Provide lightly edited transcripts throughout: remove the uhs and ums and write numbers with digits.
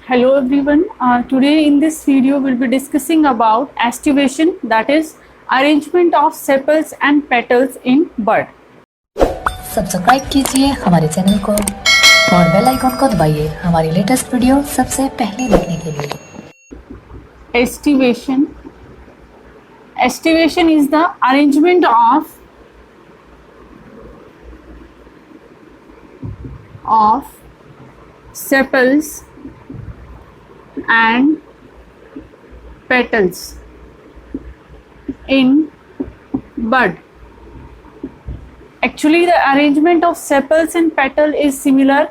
Hello everyone. Today in this video we'll be discussing about aestivation, that is arrangement of sepals and petals in bud. Subscribe कीजिए हमारे channel को और bell icon को दबाइए हमारी latest video सबसे पहले देखने के लिए। Aestivation. Aestivation is the arrangement of sepals and petals in bud. Actually, the arrangement of sepals and petal is similar.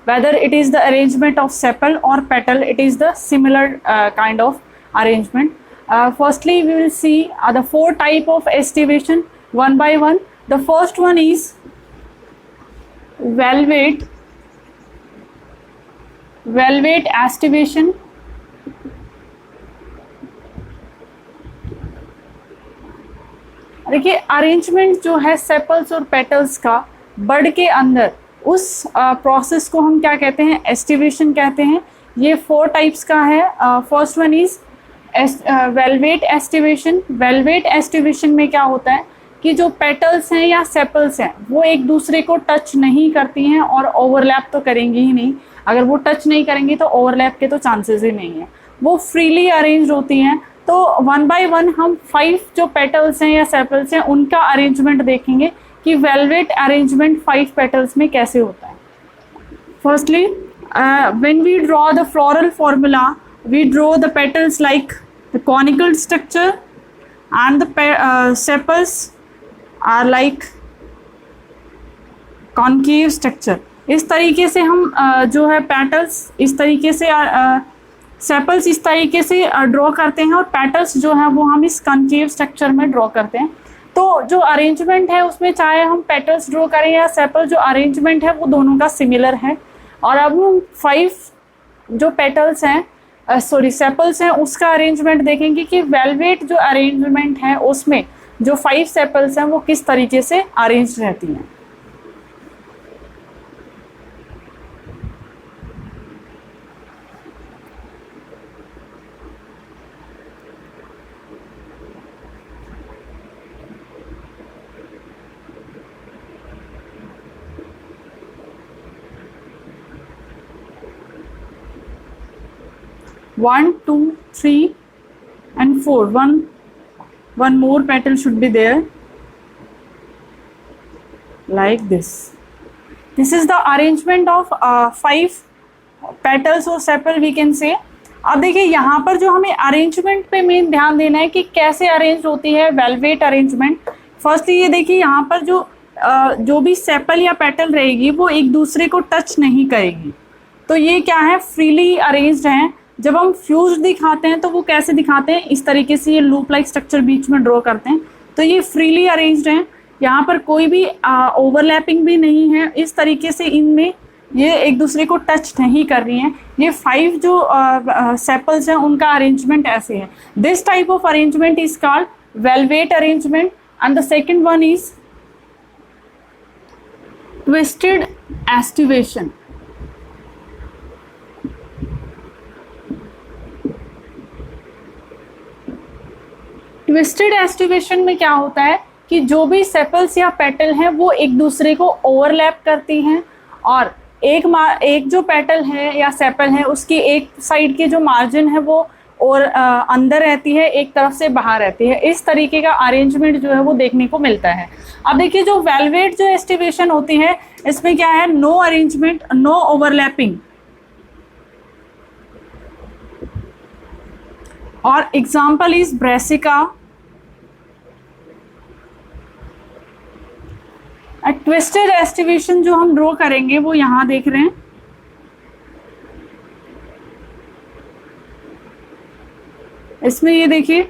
Whether it is the arrangement of sepal or petal, it is the similar kind of arrangement. Firstly, we will see the four type of aestivation one by one. The first one is valvate aestivation. देखिए arrangement जो है sepals और petals का बड के अंदर, उस process को हम क्या कहते हैं? एस्टिवेशन कहते हैं। ये फोर टाइप्स का है। First one is velvet aestivation. Velvet aestivation में क्या होता है कि जो पेटल्स हैं या सेपल्स हैं वो एक दूसरे को टच नहीं करती हैं और ओवरलैप तो करेंगी ही नहीं। अगर वो टच नहीं करेंगी तो ओवरलैप के तो चांसेस ही नहीं है, वो फ्रीली अरेंज होती हैं। तो वन बाय वन हम 5 जो पेटल्स हैं या सेपल्स हैं उनका अरेंजमेंट देखेंगे कि वेलवेट अरेंजमेंट 5 पेटल्स में कैसे होता है। Firstly when we draw the floral formula, we draw the petals like the conical structure and the sepals are like concave structure. इस तरीके से हम जो है पेटल्स इस तरीके से सेपल्स इस तरीके से ड्रॉ करते हैं और पेटल्स जो है वो हम इस कॉन्केव स्ट्रक्चर में ड्रॉ करते हैं। तो जो अरेंजमेंट है उसमें चाहे हम पेटल्स ड्रॉ करें या सेपल, जो अरेंजमेंट है वो दोनों का सिमिलर है। और अब हम 5 जो पेटल्स हैं सेपल्स हैं उसका अरेंजमेंट देखेंगे कि वेलवेट जो अरेंजमेंट है उसमें जो 5 सेपल्स हैं वो किस तरीके से अरेंज रहती हैं। One, 2, 3 and 4. One more petal should be there, like this. This is the arrangement of 5 petals or sepal we can say. अब देखिए यहाँ पर जो हमें अरेंजमेंट पे मेन ध्यान देना है कि कैसे अरेंज होती है वेलवेट अरेंजमेंट। फर्स्टली ये देखिए यहाँ पर जो भी सेपल या पेटल रहेगी वो एक दूसरे को टच नहीं करेगी। तो ये क्या है? फ्रीली अरेंज्ड हैं। जब हम फ्यूज दिखाते हैं तो वो कैसे दिखाते हैं? इस तरीके से ये लूप लाइक स्ट्रक्चर बीच में ड्रॉ करते हैं। तो ये फ्रीली अरेंज्ड हैं, यहाँ पर कोई भी ओवरलैपिंग भी नहीं है। इस तरीके से इनमें ये एक दूसरे को टच नहीं कर रही हैं। ये 5 जो सेपल्स हैं उनका अरेंजमेंट ऐसे है। This type of arrangement is called velvet arrangement and the second one is twisted aestivation. Twisted aestivation में क्या होता है कि जो भी सेपल्स या पेटल हैं वो एक दूसरे को ओवरलैप करती हैं और एक जो पेटल है या सेपल है उसकी एक साइड की जो मार्जिन है वो और अंदर रहती है, एक तरफ से बाहर रहती है। इस तरीके का अरेंजमेंट जो है वो देखने को मिलता है। अब देखिए जो वेलवेट जो एस्टिवेशन होती है इसमें क्या है? No arrangement, no overlapping. और example is brassica. Twisted aestivation जो हम ड्रॉ करेंगे वो यहाँ देख रहे हैं। इसमें ये देखिए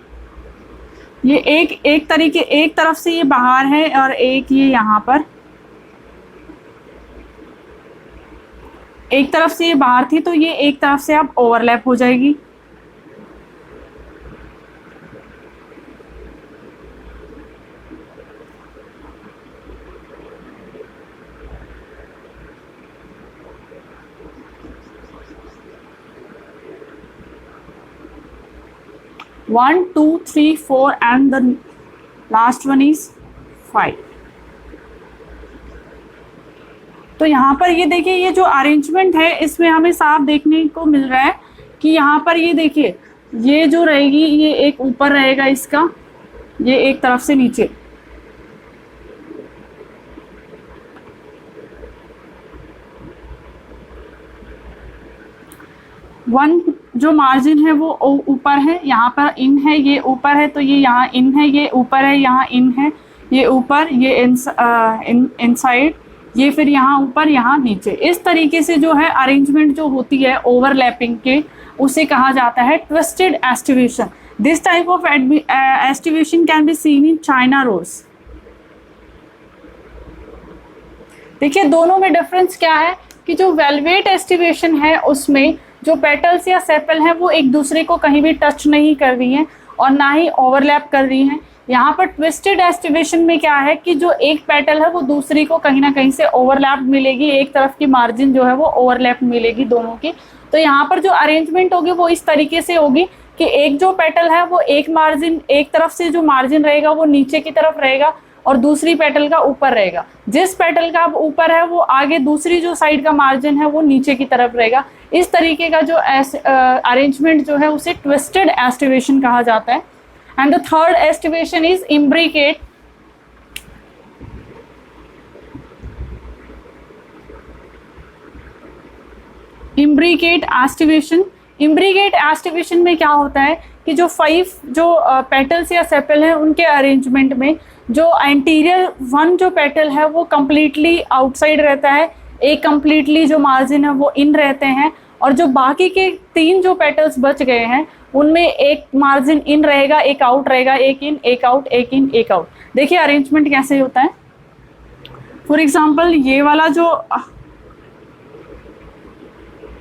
ये एक तरफ से ये बाहर है और एक ये यहाँ पर एक तरफ से ये बाहर थी तो ये एक तरफ से अब ओवरलैप हो जाएगी। 1 2 3 4 and the last one is 5। तो यहाँ पर ये देखिए, ये जो अरेंजमेंट है इसमें हमें साफ देखने को मिल रहा है कि यहाँ पर ये देखिए, ये जो रहेगी ये एक ऊपर रहेगा इसका, ये एक तरफ से नीचे। वन जो मार्जिन है वो ऊपर है, यहाँ पर इन है, ये ऊपर है तो ये यहाँ इन है, ये ऊपर है, यहाँ इन है, ये ऊपर, ये इनसाइड, ये फिर यहाँ ऊपर, यहाँ नीचे। इस तरीके से जो है अरेंजमेंट जो होती है ओवरलैपिंग के, उसे कहा जाता है twisted aestivation. This type of aestivation can be seen in China rose. देखिए दोनों में डिफरेंस क्या है कि जो वेलवेट एस्टिवेशन है उसमें जो पेटल्स या सेपल हैं वो एक दूसरे को कहीं भी टच नहीं कर रही हैं और ना ही ओवरलैप कर रही हैं। यहाँ पर ट्विस्टेड एस्टिवेशन में क्या है कि जो एक पेटल है वो दूसरी को कहीं ना कहीं से ओवरलैप मिलेगी, एक तरफ की मार्जिन जो है वो ओवरलैप मिलेगी दोनों की। तो यहाँ पर जो अरेंजमेंट होगी वो इस तरीके से होगी कि एक जो पेटल है वो एक मार्जिन, एक तरफ से जो मार्जिन रहेगा वो नीचे की तरफ रहेगा और दूसरी पेटल का ऊपर रहेगा। जिस पेटल का ऊपर है वो आगे, दूसरी जो साइड का मार्जिन है वो नीचे की तरफ रहेगा। इस तरीके का जो अरेंजमेंट जो है उसे ट्विस्टेड एस्टिवेशन कहा जाता है। And the third aestivation is imbricate. Imbricate aestivation. Imbricate aestivation में क्या होता है कि जो 5 जो पेटल्स या सेपल हैं उनके अरेंजमेंट में जो एंटीरियर 1 जो पेटल है वो कम्प्लीटली आउटसाइड रहता है, एक कम्प्लीटली जो मार्जिन है वो इन रहते हैं, और जो बाकी के 3 जो पेटल्स बच गए हैं उनमें एक मार्जिन इन रहेगा, एक आउट रहेगा, एक इन, एक आउट, एक इन, एक आउट। देखिए अरेंजमेंट कैसे होता है। फॉर एग्जांपल ये वाला जो,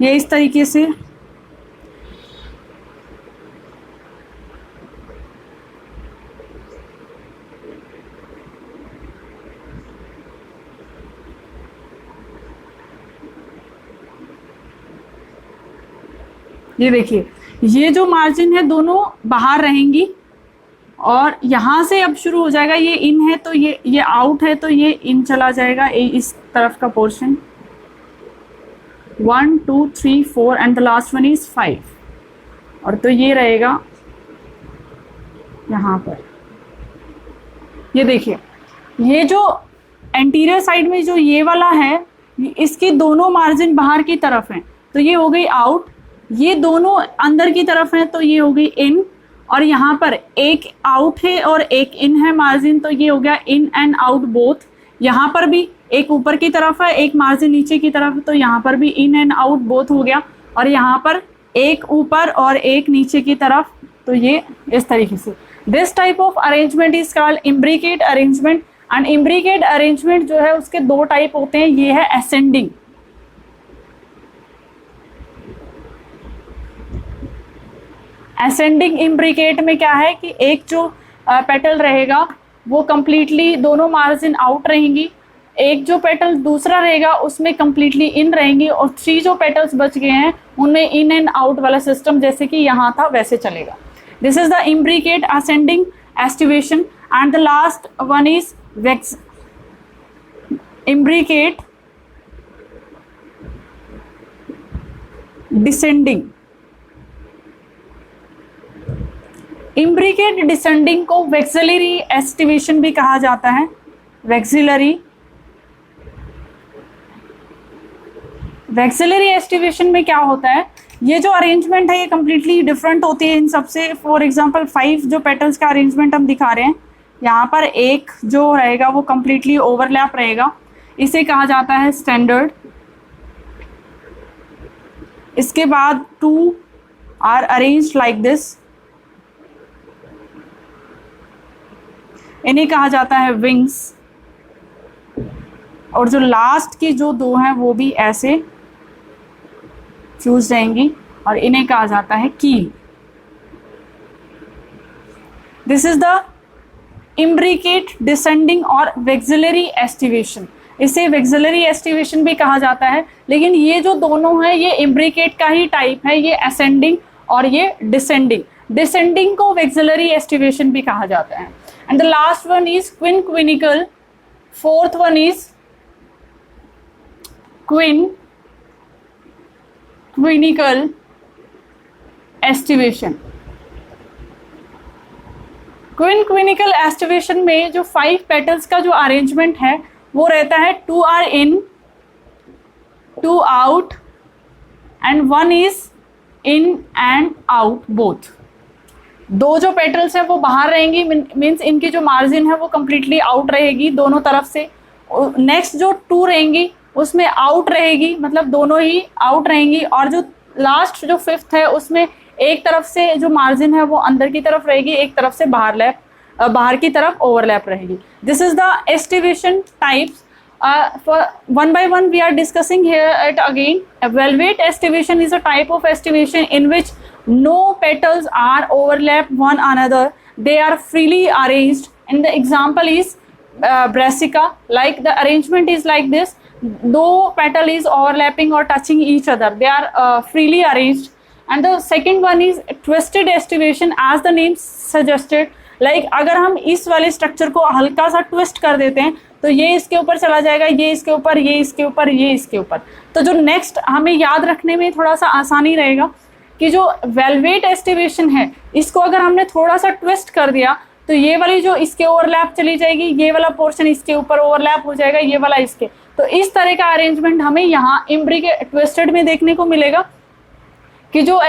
ये इस तरीके से ये देखिए, ये जो मार्जिन है दोनों बाहर रहेंगी और यहाँ से अब शुरू हो जाएगा, ये इन है तो ये आउट है तो ये इन चला जाएगा, इस तरफ का portion. 1 2 3 4 and the last one is 5। और तो ये रहेगा यहाँ पर। ये देखिए, ये जो एंटीरियर साइड में जो ये वाला है इसकी दोनों मार्जिन बाहर की तरफ हैं तो ये हो गई आउट, ये दोनों अंदर की तरफ हैं तो ये हो गई इन, और यहाँ पर एक आउट है और एक इन है मार्जिन तो ये हो गया इन एंड आउट बोथ। यहाँ पर भी एक ऊपर की तरफ है, एक मार्जिन नीचे की तरफ, तो यहाँ पर भी इन एंड आउट बोथ हो गया, और यहाँ पर एक ऊपर और एक नीचे की तरफ, तो ये इस तरीके से। This type of arrangement is called imbricate arrangement. And imbricate arrangement जो है उसके 2 टाइप होते हैं। ये है असेंडिंग। असेंडिंग इम्ब्रिकेट में क्या है कि एक जो पेटल रहेगा वो कंप्लीटली दोनों मार्जिन आउट रहेंगी, एक जो पेटल दूसरा रहेगा उसमें कंप्लीटली इन रहेंगी, और 3 जो पेटल्स बच गए हैं उनमें इन एंड आउट वाला सिस्टम जैसे कि यहाँ था वैसे चलेगा। This is the imbricate ascending aestivation. And the last one is imbricate descending. Imbricate descending को वेक्सिलरी एस्टिवेशन भी कहा जाता है। वेक्सिलरी एस्टिवेशन में क्या होता है, ये जो अरेंजमेंट है ये कम्प्लीटली डिफरेंट होती है इन सबसे। फॉर एग्जांपल 5 जो पेटल्स का अरेंजमेंट हम दिखा रहे हैं, यहाँ पर एक जो रहेगा वो कम्प्लीटली ओवरलैप रहेगा, इसे कहा जाता है स्टैंडर्ड। इसके बाद 2 आर अरेंज्ड लाइक दिस, इन्हें कहा जाता है विंग्स। और जो लास्ट की जो 2 हैं वो भी ऐसे फ्यूज रहेंगी और इन्हें कहा जाता है keel. This is the imbricate descending और वेक्सिलरी एस्टिवेशन। इसे वेक्सिलरी एस्टिवेशन भी कहा जाता है, लेकिन ये जो दोनों हैं ये इम्ब्रिकेट का ही टाइप है, ये असेंडिंग और ये डिसेंडिंग। डिसेंडिंग को वेक्सिलरी एस्टिवेशन भी कहा जाता है। And the last one is quincuncial, fourth one is quincuncial aestivation. Quincuncial aestivation में जो 5 पेटल्स का जो अरेंजमेंट है वो रहता है 2 are in, 2 out and 1 is in and out both. 2 जो पेटल्स है वो बाहर रहेंगी, मीन्स इनकी जो मार्जिन है वो कंप्लीटली आउट रहेगी दोनों तरफ से। नेक्स्ट जो 2 रहेंगी उसमें आउट रहेगी, मतलब दोनों ही आउट रहेंगी। और जो लास्ट जो 5th है उसमें एक तरफ से जो मार्जिन है वो अंदर की तरफ रहेगी, एक तरफ से बाहर की तरफ ओवरलैप रहेगी। This is the aestivation types. For one by one we are discussing here it again. A valvate estivation is a type of estivation in which no petals are overlap one another. They are freely arranged, and the example is brassica. Like the arrangement is like this: no petal is overlapping or touching each other. They are freely arranged. And the second one is twisted estivation, as the name suggested. Like अगर हम इस वाले structure को हल्का सा twist कर देते हैं तो ये इसके ऊपर चला जाएगा, ये इसके ऊपर, ये इसके ऊपर, ये इसके ऊपर। तो जो नेक्स्ट हमें याद रखने में थोड़ा सा आसानी रहेगा कि जो वेलवेट एस्टिवेशन है इसको अगर हमने थोड़ा सा ट्विस्ट कर दिया तो ये वाली जो इसके ओवरलैप चली जाएगी, ये वाला पोर्शन इसके ऊपर ओवरलैप हो जाएगा, ये वाला इसके। तो इस तरह का अरेंजमेंट हमें यहाँ इम्ब्रिकेट ट्विस्टेड में देखने को मिलेगा कि जो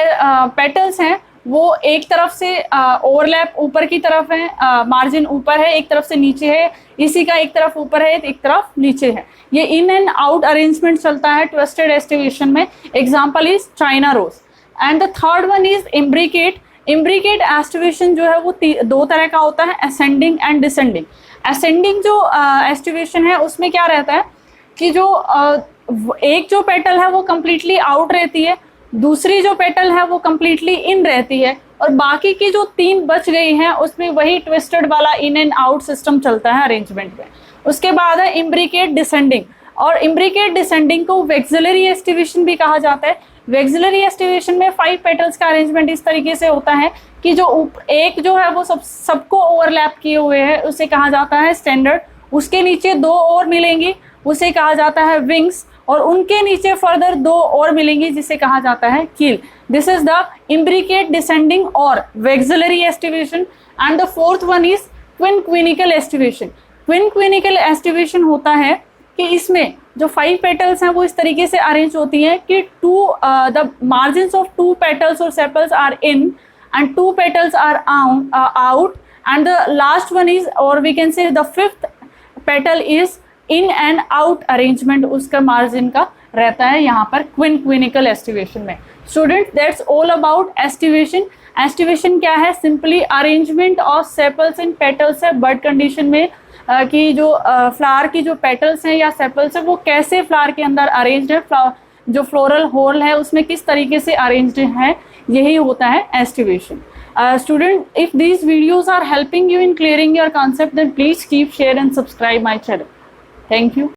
पेटल्स हैं वो एक तरफ से ओवरलैप ऊपर की तरफ है, मार्जिन ऊपर है, एक तरफ से नीचे है, इसी का एक तरफ ऊपर है, एक तरफ नीचे है। ये इन एंड आउट अरेंजमेंट चलता है ट्विस्टेड एस्टिवेशन में। Example is China rose. And the third one is imbricate. Imbricate aestivation जो है वो 2 तरह का होता है, असेंडिंग एंड डिसेंडिंग। असेंडिंग जो एस्टिवेशन है उसमें क्या रहता है कि जो एक जो पेटल है वो कम्प्लीटली आउट रहती है, दूसरी जो पेटल है वो कम्प्लीटली इन रहती है, और बाकी की जो 3 बच गई हैं उसमें वही ट्विस्टेड वाला इन एंड आउट सिस्टम चलता है अरेंजमेंट में। उसके बाद है इम्ब्रिकेट डिसेंडिंग, और इम्ब्रिकेट डिसेंडिंग को वेक्सिलरी एस्टिवेशन भी कहा जाता है। वेक्सिलरी एस्टिवेशन में 5 पेटल्स का अरेंजमेंट इस तरीके से होता है कि जो एक जो है वो सबको ओवरलैप किए हुए है उसे कहा जाता है स्टैंडर्ड। उसके नीचे 2 और मिलेंगी उसे कहा जाता है विंग्स, और उनके नीचे फर्दर 2 और मिलेंगी जिसे कहा जाता है keel. This is the imbricate descending और vexillary aestivation. And the fourth one is quincuncial aestivation. Quincuncial aestivation होता है कि इसमें जो 5 पेटल्स हैं वो इस तरीके से अरेंज होती हैं कि द मार्जिन्स ऑफ 2 पेटल्स और sepals are in and 2 petals are out, and the last one is, और we can say the 5th petal is in and out arrangement उसका मार्जिन का रहता है यहाँ पर क्विनक्विनिकल एस्टिवेशन में। Student, that's all about aestivation. Aestivation क्या है? Simply arrangement of sepals and petals है बर्ड कंडीशन में, कि जो फ्लावर की जो पेटल्स हैं या सेपल्स है वो कैसे फ्लावर के अंदर अरेंज्ड है, जो फ्लोरल होल है उसमें किस तरीके से अरेंज्ड है, यही होता है aestivation. Student, if these videos are helping you in clearing your concept, then please keep, share and subscribe my channel. Thank you.